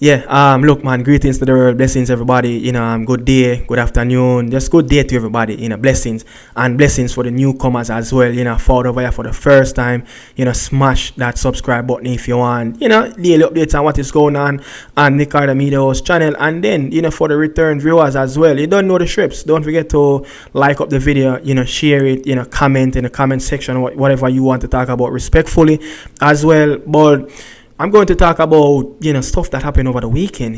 Look, man, greetings to the world, blessings, everybody. Good day, good afternoon, just good day to everybody. Blessings and blessings for the newcomers as well. Forward over here for the first time. Smash that subscribe button if you want. Daily updates on what is going on Nicardo Media House Channel, and then for the return viewers as well. You don't know the strips. Don't forget to like up the video. Share it. Comment in the comment section whatever you want to talk about respectfully as well. But I'm going to talk about, stuff that happened over the weekend.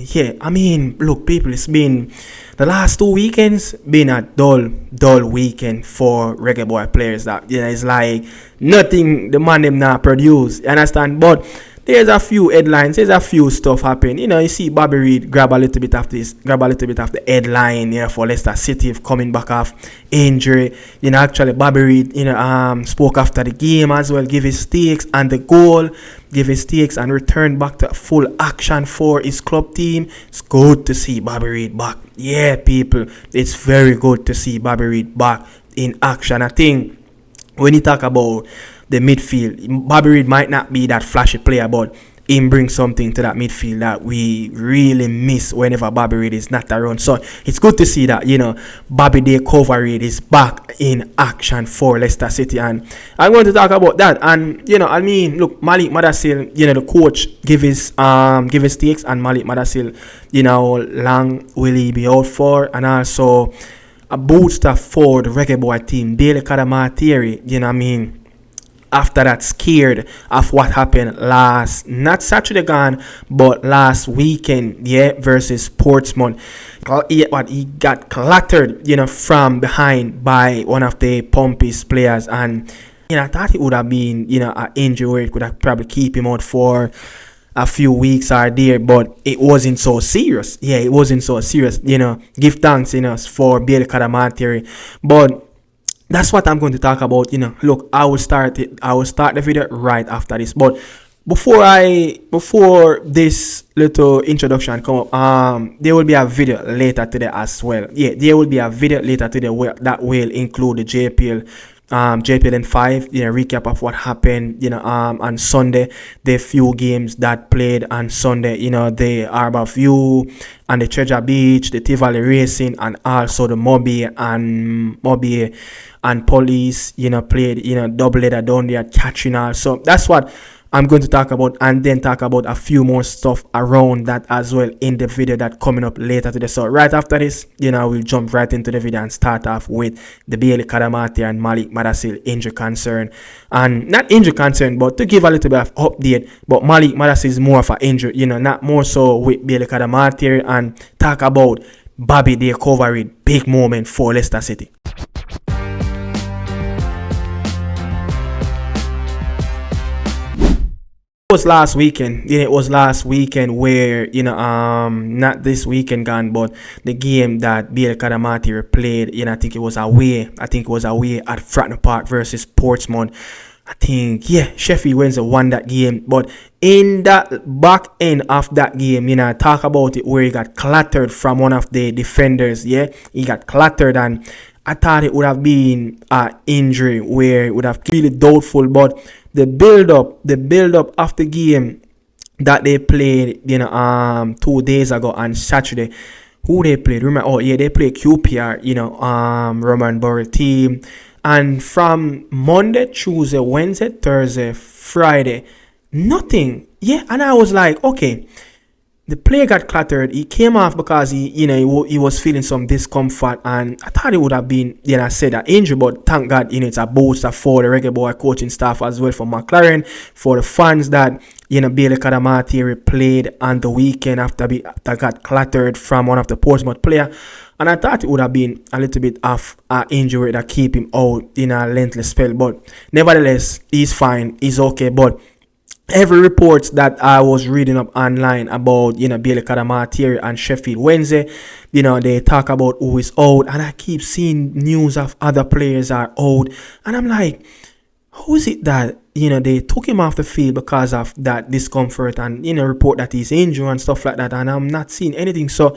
Look, people, it's been the last 2 weekends been a dull weekend for reggae players. That, it's like nothing the man them not produce. You understand? But there's a few headlines, there's a few stuff happen. You see Bobby Reid grab a little bit of the headline, for Leicester City coming back off injury. Actually Bobby Reid, spoke after the game as well, give his stakes and the goal, give his stakes and return back to full action for his club team. It's good to see Bobby Reid back. Yeah, people, it's very good to see Bobby Reid back in action. I think when you talk about the midfield, Bobby Reid might not be that flashy player, but he brings something to that midfield that we really miss whenever Bobby Reid is not around. So it's good to see that, Bobby the Cover Reid is back in action for Leicester City, and I'm going to talk about that. And look, Malik Mothersille, the coach give his stakes, and Malik Mothersille, long will he be out for, and also a booster for the reggae boy team, Cadamarteri, after that, scared of what happened not Saturday gone, but last weekend, versus Portsmouth. He got clattered, from behind by one of the Pompey's players, and I thought it would have been, an injury where it could have probably keep him out for a few weeks or there, but it wasn't so serious. It wasn't so serious. Give thanks, for Cadamarteri, but that's what I'm going to talk about. Look, I will start the video right after this. But before this little introduction come up, there will be a video later today as well. There will be a video later today that will include the JPL 5, recap of what happened, on Sunday, the few games that played on Sunday, the Arbor View and the Treasure Beach, the Tivoli Racing, and also the Mobile and Police, played, double header down there, catching all. So that's what I'm going to talk about, and then talk about a few more stuff around that as well in the video that coming up later today. So right after this, we'll jump right into the video and start off with the Cadamarteri and Malik Mothersille injury concern. And not injury concern, but to give a little bit of update. But Malik Mothersille is more of an injury, not more so with Cadamarteri, and talk about Bobby the Cover Reid, big moment for Leicester City. It was last weekend where not this weekend gone, but the game that Cadamarteri played, I think it was away at Fratton Park versus Portsmouth. I think Sheffield Wednesday won that game, but in that back end of that game, talk about it where he got clattered from one of the defenders. He got clattered, and I thought it would have been an injury where it would have really doubtful, but the build up of the game that they played 2 days ago on Saturday, who they played, remember, they played QPR, Roman Borough team, and from Monday, Tuesday, Wednesday, Thursday, Friday, nothing. And I was like, okay, the player got clattered. He came off because he was feeling some discomfort, and I thought it would have been, I said that injury, but thank God, it's a booster for the reggae boy coaching staff as well, for McLaren, for the fans that, Cadamarteri played on the weekend after got clattered from one of the Portsmouth player. And I thought it would have been a little bit of an injury that keep him out in a lengthy spell, but nevertheless, he's fine, he's okay. But every report that I was reading up online about, Cadamarteri and Sheffield Wednesday, they talk about who is out, and I keep seeing news of other players are out, and I'm like, who is it that, they took him off the field because of that discomfort, and, report that he's injured and stuff like that, and I'm not seeing anything. So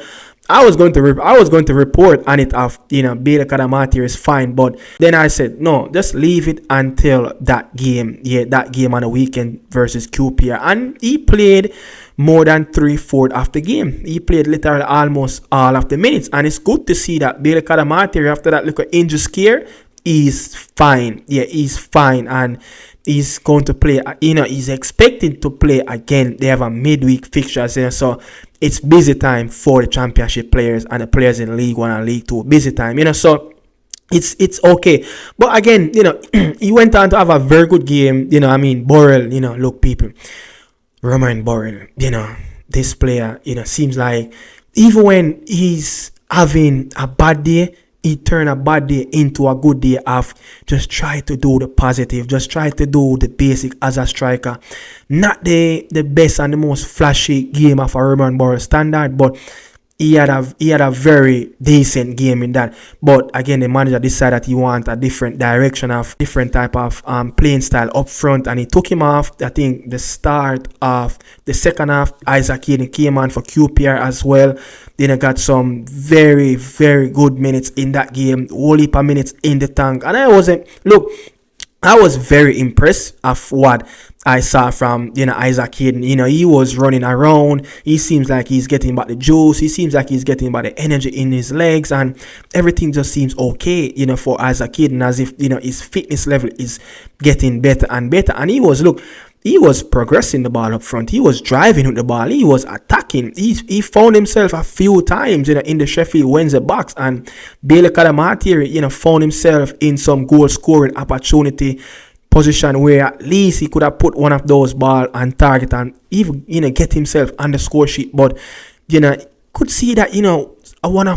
I was going to report on it of, Cadamarteri is fine, but then I said, no, just leave it until that game on the weekend versus QPR. And he played more than 3/4 of the game. He played literally almost all of the minutes, and it's good to see that Bailey Cadamarteri, after that little injury scare, is fine. Yeah, he's fine, and he's going to play. He's expecting to play again. They have a midweek fixtures, so it's busy time for the championship players and the players in League 1 and League 2. Busy time, so it's okay. But again, he went on to have a very good game. Borrell, look, people, Romain Borrell, this player, seems like even when he's having a bad day, he turn a bad day into a good day of just try to do the positive, just try to do the basic as a striker. Not the best and the most flashy game of a Romain Borrell standard, but he had a very decent game in that. But again, the manager decided that he wanted a different direction of different type of playing style up front, and he took him off. I think the start of the second half, Isaac Hayden came on for QPR as well. Then I got some very, very good minutes in that game. Whole heap of minutes in the tank. And I was very impressed of what I saw from Isaac Hayden. He was running around. He seems like he's getting back the juice. He seems like he's getting back the energy in his legs, and everything just seems okay, for Isaac Hayden, as if his fitness level is getting better and better. And he was progressing the ball up front. He was driving with the ball. He was attacking. He found himself a few times in the Sheffield Wednesday box, and Bailey Cadamarteri found himself in some goal scoring opportunity position where at least he could have put one of those ball on target and even get himself on the score sheet. But could see that one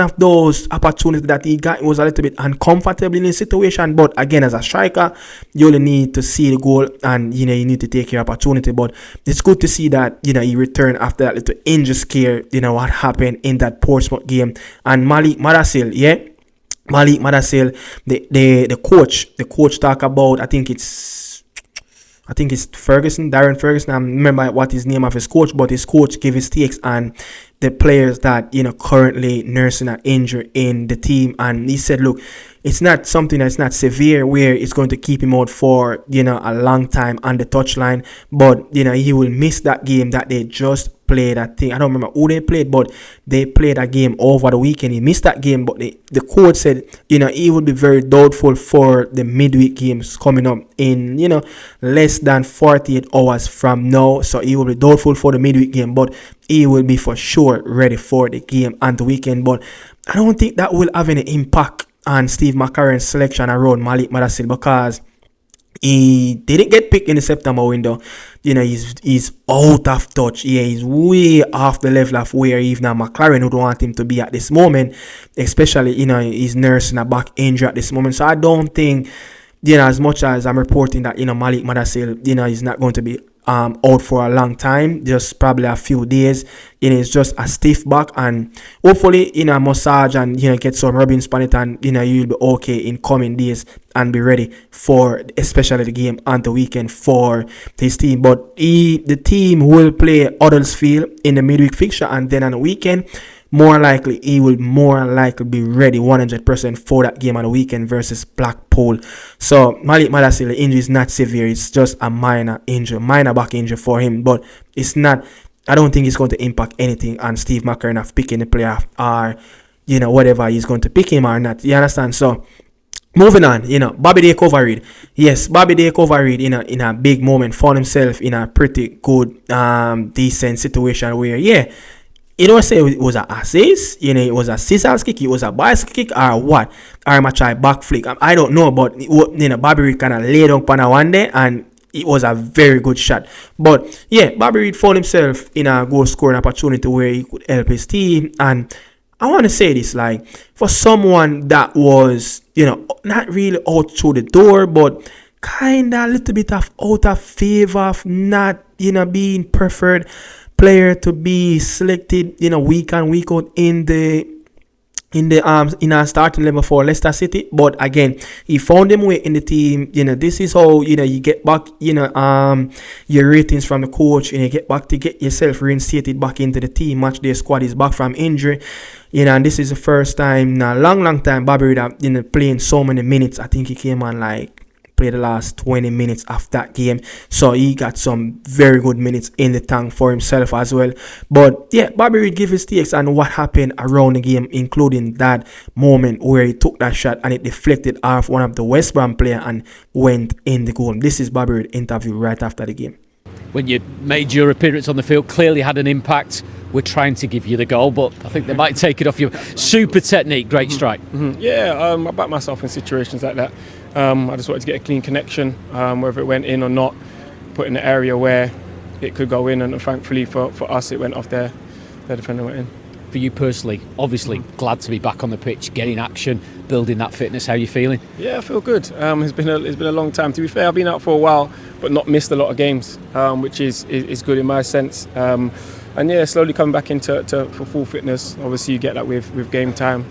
of those opportunities that he got was a little bit uncomfortable in his situation. But again, as a striker, you only need to see the goal, and you need to take your opportunity. But it's good to see that he returned after that little injury scare. What happened in that Portsmouth game. And Malik Mothersille, the coach talk about, I think it's Darren Ferguson. I remember what his name of his coach, but his coach gave his takes on the players that currently nursing an injury in the team, and he said, look, it's not something that's not severe where it's going to keep him out for a long time on the touchline, but he will miss that game that they just played. I think I don't remember who they played, but they played a game over the weekend. He missed that game, but the coach said he would be very doubtful for the midweek games coming up in less than 48 hours from now. So he will be doubtful for the midweek game, but he will be for sure ready for the game on the weekend. But I don't think that will have any impact on Steve McCarron's selection around Malik Mothersille, because he didn't get picked in the September window. He's out of touch. Yeah, he's way off the level of where even McLaren would want him to be at this moment, especially he's nursing a back injury at this moment. So I don't think as much as I'm reporting that Malik Mothersille is not going to be out for a long time, just probably a few days. It's just a stiff back, and hopefully massage and get some rubbing on it, and you'll be okay in coming days and be ready for especially the game on the weekend for his team. But the team will play Huddersfield in the midweek fixture, and then on the weekend, he will more likely be ready 100% for that game on the weekend versus Blackpool. So Malik Mothersille, the injury is not severe. It's just a minor back injury for him, but it's not. I don't think it's going to impact anything on Steve McCarron of picking the player or whatever he's going to pick him or not. You understand? So moving on, Bobby De Reid. Yes, Bobby De Reid in a big moment found himself in a pretty good decent situation where say it was an assist, it was a scissors kick, it was a bicycle kick, or what, or a back flick. I don't know, but Bobby Reid kind of laid on one day, and it was a very good shot. But Bobby Reid found himself in a goal scoring opportunity where he could help his team. And I want to say this, like, for someone that was not really out through the door, but kind of a little bit of out of favor of not being preferred player to be selected week in week out in our starting level for Leicester City. But again, he found him way in the team. This is how you get back your ratings from the coach, and you get back to get yourself reinstated back into the team. Match day squad is back from injury, and this is the first time in a long time Bobby Reid playing so many minutes. I think he came on like play the last 20 minutes of that game. So he got some very good minutes in the tank for himself as well. But yeah, Bobby Reid gave his takes on what happened around the game, including that moment where he took that shot and it deflected off one of the West Brom player and went in the goal. This is Bobby Reid interview right after the game. When you made your appearance on the field, clearly had an impact. We're trying to give you the goal, but I think they might take it off you. Super technique, great strike. Yeah, I back myself in situations like that. I just wanted to get a clean connection, whether it went in or not, put in the area where it could go in, and thankfully for us it went off there. The defender went in. For you personally, obviously glad to be back on the pitch, getting action, building that fitness. How are you feeling? Yeah, I feel good. It's been a long time. To be fair, I've been out for a while, but not missed a lot of games, which is good in my sense. And yeah, slowly coming back into for full fitness. Obviously, you get that with game time.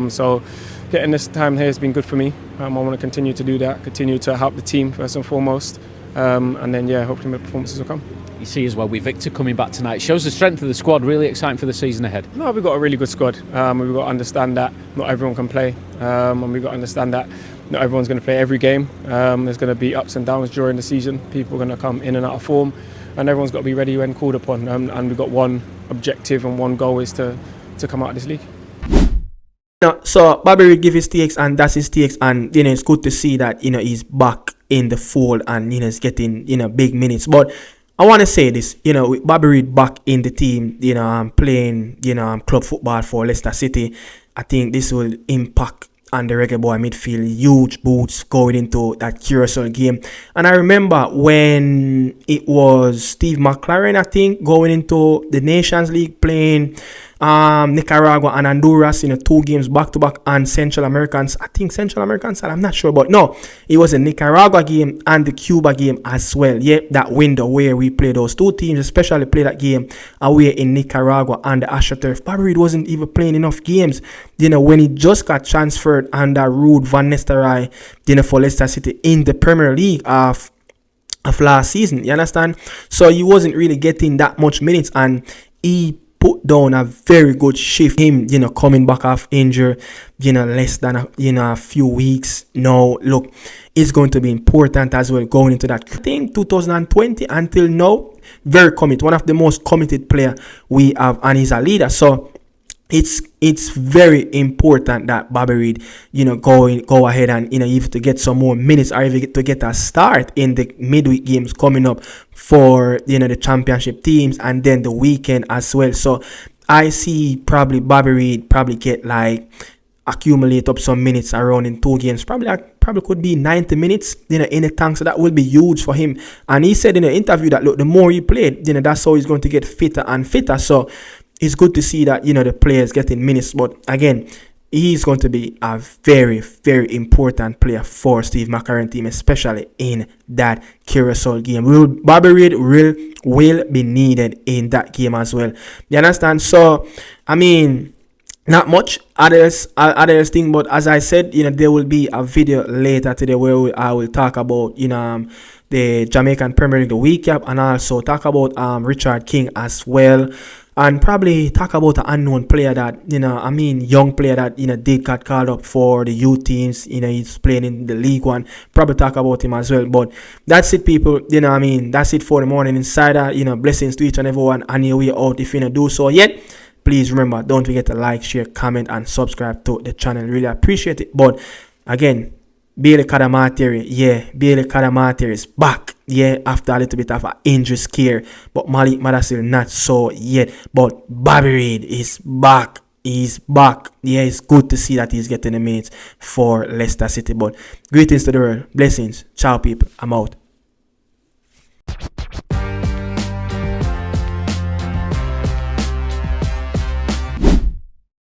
So getting this time here has been good for me. I want to continue to do that, continue to help the team first and foremost, and then yeah, hopefully my performances will come. You see as well, with Victor coming back tonight, shows the strength of the squad. Really exciting for the season ahead. No, we've got a really good squad. We've got to understand that not everyone can play, and we've got to understand that not everyone's going to play every game. There's going to be ups and downs during the season. People are going to come in and out of form, and everyone's got to be ready when called upon. And we've got one objective and one goal is to come out of this league. So Bobby Reid give his takes, and that's his takes, and it's good to see that he's back in the fold and he's getting big minutes. But I want to say this, with Bobby Reid back in the team, playing club football for Leicester City, I think this will impact on the reggaeboy midfield. Huge boots going into that Curacao game. And I remember when it was Steve McLaren, I think, going into the Nations League, playing Nicaragua and Honduras, 2 games back to back, and Central Americans. I think Central Americans, I'm not sure, but no, it was a Nicaragua game and the Cuba game as well. Yeah, that window where we played those 2 teams, especially play that game away in Nicaragua and the AstroTurf. Bobby Reid wasn't even playing enough games, when he just got transferred under Ruud van Nistelrooy, for Leicester City in the Premier League of last season. You understand? So he wasn't really getting that much minutes, and he put down a very good shift. Him, coming back off injury, less than a few weeks. Now, look, it's going to be important as well going into that thing. 2020 until now, very committed. One of the most committed player we have, and he's a leader. So it's very important that Bobby Reid, go ahead and even to get some more minutes, or even to get a start in the midweek games coming up for the championship teams, and then the weekend as well. So I see probably Bobby Reid get accumulate up some minutes around in 2 games. Probably could be 90 minutes in the tank. So that will be huge for him. And he said in the interview that look, the more he played, that's how he's going to get fitter and fitter. So it's good to see that the players getting minutes. But again, he's going to be a very, very important player for Steve McLaren team, especially in that Curacao game. Bobby Reid will be needed in that game as well. You understand? So I mean, not much others thing, but as I said, there will be a video later today where I will talk about the Jamaican Premier League, the recap, and also talk about Richard King as well. And probably talk about an unknown player that, young player that, did got called up for the youth teams. He's playing in the League One. Probably talk about him as well. But that's it, people. That's it for the Morning Insider. Blessings to each and everyone. And here we are out. If you don't do so yet, please remember, don't forget to like, share, comment, and subscribe to the channel. Really appreciate it. But again, Cadamarteri, Cadamarteri is back. After a little bit of an injury scare. But Mothersille not so yet. But Bobby Reid is back. He's back. It's good to see that he's getting the minutes for Leicester City. But greetings to the world. Blessings. Ciao, people. I'm out.